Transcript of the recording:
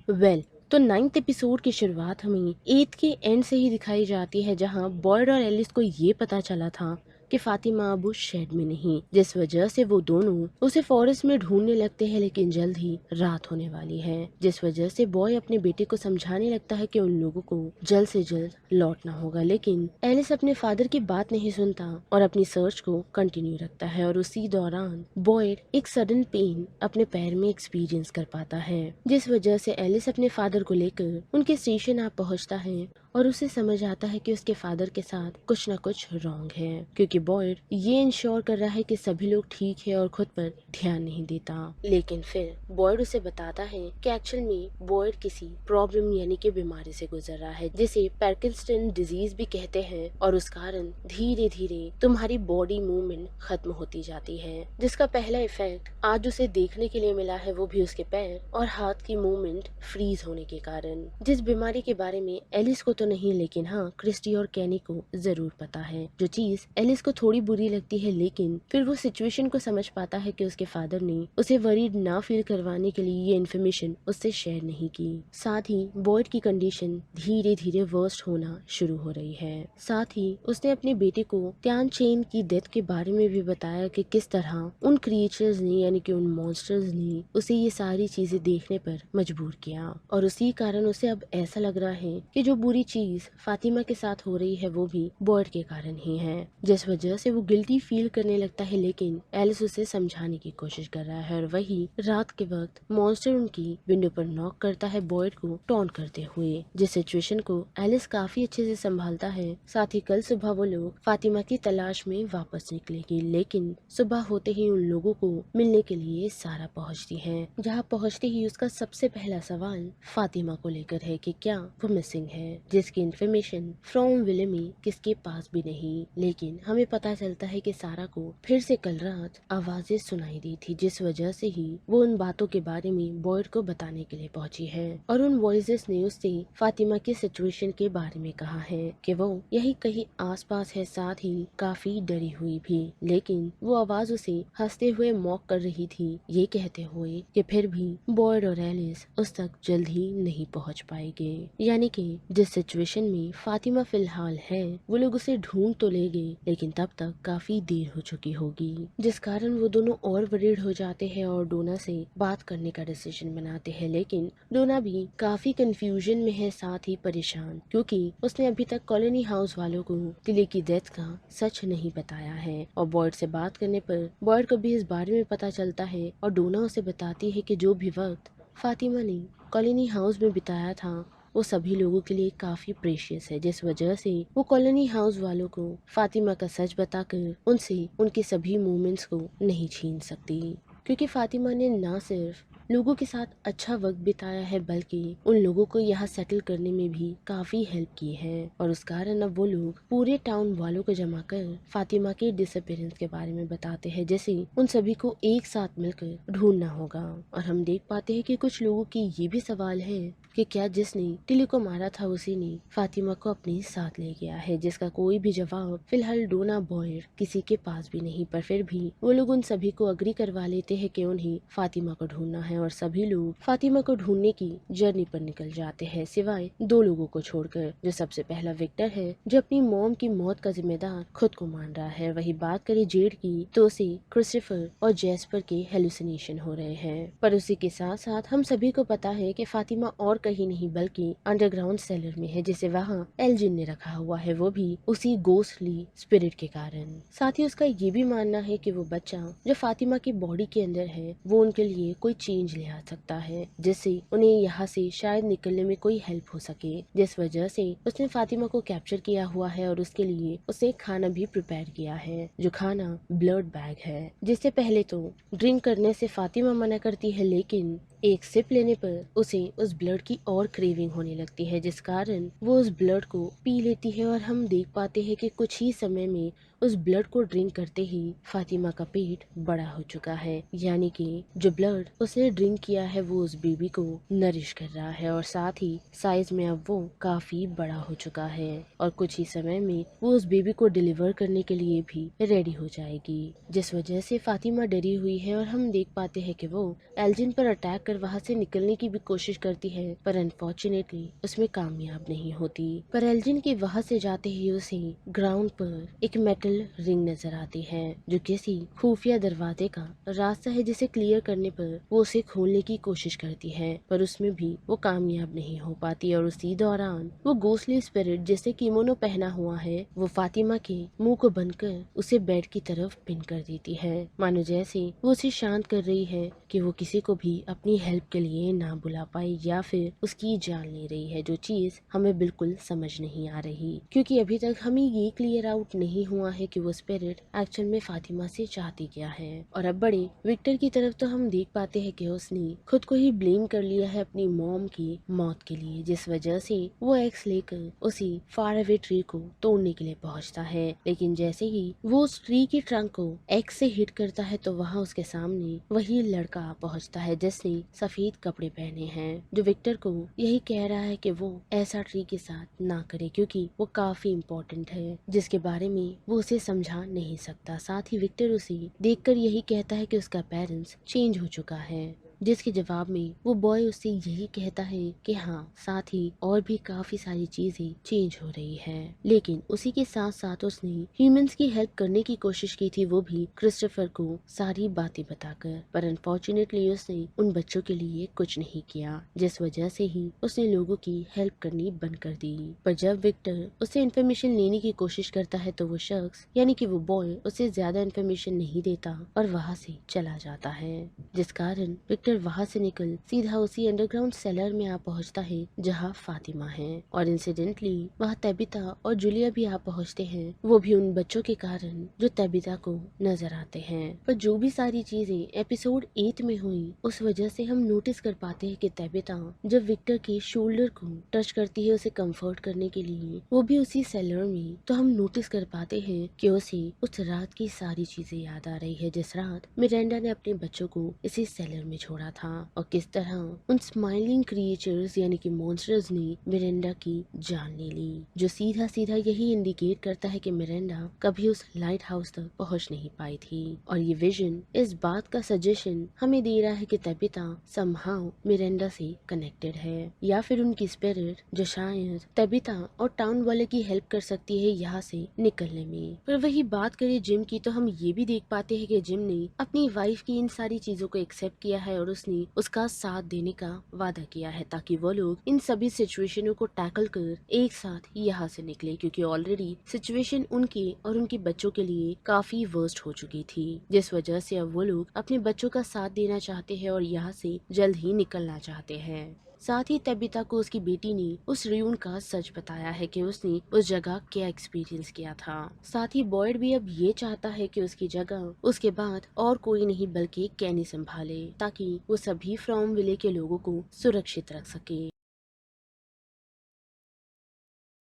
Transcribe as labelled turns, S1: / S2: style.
S1: तो 9th episode की शुरुआत हमें 8th के एंड से ही दिखाई जाती है, जहां बॉयड और एलिस को ये पता चला था कि फातिमा अब उस शेड में नहीं, जिस वजह से वो दोनों उसे फॉरेस्ट में ढूंढने लगते हैं। लेकिन जल्द ही रात होने वाली है, जिस वजह से बॉय अपने बेटे को समझाने लगता है कि उन लोगों को जल्द से जल्द लौटना होगा। लेकिन एलिस अपने फादर की बात नहीं सुनता और अपनी सर्च को कंटिन्यू रखता है। और उसी दौरान बॉयड एक सडन पेन अपने पैर में एक्सपीरियंस कर पाता है, जिस वजह से एलिस अपने फादर को लेकर उनके स्टेशन आ पहुंचता है और उसे समझ आता है कि उसके फादर के साथ कुछ न कुछ रॉन्ग है, क्योंकि बॉयड ये इंश्योर कर रहा है कि सभी लोग ठीक है और खुद पर ध्यान नहीं देता। लेकिन फिर बॉयड उसे बताता है कि एक्चुअल में बॉयड किसी प्रॉब्लम यानी कि बीमारी से गुजर रहा है, जिसे पार्किंसन डिजीज भी कहते हैं, और उस कारण धीरे धीरे तुम्हारी बॉडी मूवमेंट खत्म होती जाती है, जिसका पहला इफेक्ट आज उसे देखने के लिए मिला है, वो भी उसके पैर और हाथ की मूवमेंट फ्रीज होने के कारण। जिस बीमारी के बारे में एलिस को तो नहीं, लेकिन हाँ क्रिस्टी और कैनी को जरूर पता है। जो चीज एलिस को थोड़ी बुरी लगती है, लेकिन फिर वो सिचुएशन को समझ पाता है कि उसके फादर ने उसे वरीड ना फील करवाने के लिए ये इन्फॉर्मेशन उससे शेयर नहीं की। साथ ही बॉयड की कंडीशन धीरे धीरे वर्स्ट होना शुरू हो रही है। साथ ही उसने अपने बेटे को त्यान चेन की डेथ के बारे में भी बताया कि किस तरह उन क्रिएचर्स ने यानी कि उन मॉन्स्टर्स ने उसे ये सारी चीजें देखने पर मजबूर किया, और उसी कारण उसे अब ऐसा लग रहा है कि जो बुरी चीज फातिमा के साथ हो रही है वो भी बॉयड के कारण ही है, जिस वजह से वो गिल्टी फील करने लगता है। लेकिन एलिस उसे समझाने की कोशिश कर रहा है, और वही रात के वक्त मॉन्स्टर उनकी विंडो पर नॉक करता है, बॉयड को टॉन्ट करते हुए। जिस सिचुएशन को एलिस काफी अच्छे से संभालता है। साथ ही कल सुबह वो लोग फातिमा की तलाश में वापस निकलेगी, लेकिन सुबह होते ही उन लोगों को मिलने के लिए सारा पहुंचती है। जहां पहुंचते ही उसका सबसे पहला सवाल फातिमा को लेकर है कि क्या वो मिसिंग है, जिसकी इन्फॉर्मेशन फ्रॉम विलेमी किसके पास भी नहीं। लेकिन हमें पता चलता है कि सारा को फिर से कल रात आवाजें सुनाई दी थी, जिस वजह से ही वो उन बातों के बारे में बॉयड को बताने के लिए पहुंची है। और उन वॉइसेस ने उससे फातिमा की सिचुएशन के बारे में कहा है कि वो यही कहीं आसपास है, साथ ही काफी डरी हुई भी। लेकिन वो आवाज उसे हंसते हुए मॉक कर रही थी, ये कहते हुए कि फिर भी बॉयड और एलिस उस तक जल्द ही नहीं पहुंच पाएंगे। यानी कि जिस सिचुएशन में फातिमा फिलहाल है वो लोग उसे ढूंढ तो लेंगे, लेकिन तब तक काफी देर हो चुकी होगी, जिस कारण वो दोनों और वरीड हो जाते हैं और डोना से बात करने का डिसीजन बनाते हैं। लेकिन डोना भी काफी कंफ्यूजन में है, साथ ही परेशान, क्योंकि उसने अभी तक कॉलोनी हाउस वालों को टिली की डेथ का सच नहीं बताया है। और बॉयड से बात करने पर बॉयड को भी इस बारे में पता चलता है, और डोना उसे बताती है कि जो भी वक्त फातिमा ने कॉलोनी हाउस में बिताया था वो सभी लोगों के लिए काफी प्रेशियस है, जिस वजह से वो कॉलोनी हाउस वालों को फातिमा का सच बताकर उनसे उनके सभी मोमेंट्स को नहीं छीन सकती, क्योंकि फातिमा ने ना सिर्फ लोगों के साथ अच्छा वक्त बिताया है, बल्कि उन लोगों को यहाँ सेटल करने में भी काफी हेल्प की है। और उस कारण अब वो लोग पूरे टाउन वालों को जमा कर फातिमा के डिसअपेरेंस के बारे में बताते हैं, जैसे उन सभी को एक साथ मिलकर ढूंढना होगा। और हम देख पाते हैं कि कुछ लोगों की ये भी सवाल है कि क्या जिसने टिली को मारा था उसी ने फातिमा को अपने साथ ले गया है, जिसका कोई भी जवाब फिलहाल डोना बॉयड किसी के पास भी नहीं। पर फिर भी वो लोग उन सभी को अग्री करवा लेते हैं कि उन्हें फातिमा को ढूंढना है, और सभी लोग फातिमा को ढूंढने की जर्नी पर निकल जाते हैं, सिवाय दो लोगों को छोड़कर। जो सबसे पहला विक्टर है, जो अपनी मॉम की मौत का जिम्मेदार खुद को मान रहा है। वही बात करे जेड की, तो उसे क्रिस्टोफर और जेस्पर के हेलुसिनेशन हो रहे हैं। पर उसी के साथ साथ हम सभी को पता है कि फातिमा और कहीं नहीं बल्कि अंडरग्राउंड सेलर में है, जिसे वहाँ एल्जिन ने रखा हुआ है, वो भी उसी गोस्टली स्पिरिट के कारण। साथ ही उसका ये भी मानना है कि वो बच्चा जो फातिमा की बॉडी के अंदर है वो उनके लिए कोई चेंज ले आ सकता है, जिससे उन्हें यहाँ से शायद निकलने में कोई हेल्प हो सके। जिस वजह से उसने फातिमा को कैप्चर किया हुआ है, और उसके लिए उसने खाना भी प्रिपेयर किया है, जो खाना ब्लड बैग है, जिससे पहले तो ड्रिंक करने से फातिमा मना करती है, लेकिन एक सिप लेने पर उसे उस ब्लड की और क्रेविंग होने लगती है, जिस कारण वो उस ब्लड को पी लेती है। और हम देख पाते हैं कि कुछ ही समय में उस ब्लड को ड्रिंक करते ही फातिमा का पेट बड़ा हो चुका है, यानी कि जो ब्लड उसने ड्रिंक किया है वो उस बेबी को नरिश कर रहा है, और साथ ही साइज में अब वो काफी बड़ा हो चुका है, और कुछ ही समय में वो उस बेबी को डिलीवर करने के लिए भी रेडी हो जाएगी। जिस वजह से फातिमा डरी हुई है, और हम देख पाते हैं कि वो एल्जिन पर अटैक जाकर वहाँ से निकलने की भी कोशिश करती है, पर अनफॉर्चुनेटली उसमें कामयाब नहीं होती। पर एल्जिन के वहाँ से जाते ही उसे ग्राउंड पर एक मेटल रिंग नजर आती है, जो किसी खुफिया दरवाजे का रास्ता है, जिसे क्लियर करने पर वो उसे खोलने की कोशिश करती है, पर उसमें भी वो कामयाब नहीं हो पाती। और उसी दौरान वो घोस्टली स्पिरिट जिसे किमोनो पहना हुआ है, वो फातिमा के मुंह को बनकर उसे बेड की तरफ पिन कर देती है, मानो जैसे वो उसे शांत कर रही है कि वो किसी को भी अपनी हेल्प के लिए ना बुला पाए या फिर उसकी जान ले रही है, जो चीज हमें बिल्कुल समझ नहीं आ रही, क्योंकि अभी तक हमें ये क्लियर आउट नहीं हुआ है कि वो स्पिरिट एक्चुअल में फातिमा से चाहती क्या है। और अब बड़े विक्टर की तरफ तो हम देख पाते हैं कि उसने खुद को ही ब्लेम कर लिया है अपनी मॉम की मौत के लिए, जिस वजह से वो एक्स लेकर उसी फार अवे ट्री को तोड़ने के लिए पहुंचता है। लेकिन जैसे ही वो उस ट्री की ट्रंक को एक्स से हिट करता है, तो वहाँ उसके सामने वही लड़का पहुंचता है जिसने सफेद कपड़े पहने हैं, जो विक्टर को यही कह रहा है कि वो ऐसा ट्री के साथ ना करे, क्योंकि वो काफी इम्पोर्टेंट है, जिसके बारे में वो उसे समझा नहीं सकता। साथ ही विक्टर उसे देखकर यही कहता है कि उसका पेरेंट्स चेंज हो चुका है, जिसके जवाब में वो बॉय उससे यही कहता है कि हाँ, साथ ही और भी काफी सारी चीजें चेंज हो रही है। लेकिन उसी के साथ साथ उसने ह्यूमंस की हेल्प करने की कोशिश की थी, वो भी क्रिस्टोफर को सारी बातें बताकर, पर अनफॉर्चुनेटली उसने उन बच्चों के लिए कुछ नहीं किया, जिस वजह से ही उसने लोगों की हेल्प करनी बंद कर दी। पर जब विक्टर उससे इन्फॉर्मेशन लेने की कोशिश करता है, तो वो शख्स यानी कि वो बॉय उसे ज्यादा इन्फॉर्मेशन नहीं देता और वहाँ से चला जाता है, जिस कारण विक्टर वहाँ से निकल सीधा उसी अंडरग्राउंड सेलर में आ पहुँचता है जहाँ फातिमा है। और इंसिडेंटली वहाँ तबिता और जूलिया भी आ पहुँचते हैं, वो भी उन बच्चों के कारण जो तबिता को नजर आते हैं। पर जो भी सारी चीजें एपिसोड 8 में हुई, उस वजह से हम नोटिस कर पाते हैं कि तबिता जब विक्टर के शोल्डर को टच करती है उसे कंफर्ट करने के लिए, वो भी उसी सेलर में, तो हम नोटिस कर पाते हैं कि उसे उस रात की सारी चीजें याद आ रही है, जिस रात मिरांडा ने अपने बच्चों को इसी सेलर में छोड़ा था, और किस तरह उन स्माइलिंग क्रिएचर्स यानी कि मॉन्स्टर्स ने मिरांडा की जान ले ली, जो सीधा सीधा यही इंडिकेट करता है कि मिरांडा कभी उस लाइट हाउस तक पहुंच नहीं पाई थी। और ये विजन इस बात का सजेशन हमें दे रहा है कि तबिता समहाउ मिरांडा से कनेक्टेड है, या फिर उनकी स्पिरिट जो शायद तबिता और टाउन वाले की हेल्प कर सकती है यहाँ से निकलने में। पर वही बात करें जिम की, तो हम ये भी देख पाते हैं कि जिम ने अपनी वाइफ की इन सारी चीजों को एक्सेप्ट किया है और उसने उसका साथ देने का वादा किया है, ताकि वो लोग इन सभी सिचुएशनों को टैकल कर एक साथ यहाँ से निकले, क्योंकि ऑलरेडी सिचुएशन उनके और उनके बच्चों के लिए काफी वर्स्ट हो चुकी थी, जिस वजह से अब वो लोग अपने बच्चों का साथ देना चाहते हैं और यहाँ से जल्द ही निकलना चाहते हैं। साथ ही तबिता को उसकी बेटी ने उस रियून का सच बताया है कि उसने उस जगह क्या एक्सपीरियंस किया था। साथ ही बॉयड भी अब ये चाहता है कि उसकी जगह उसके बाद और कोई नहीं बल्कि कैनी संभाले, ताकि वो सभी फ्रॉम विले के लोगों को सुरक्षित रख सके।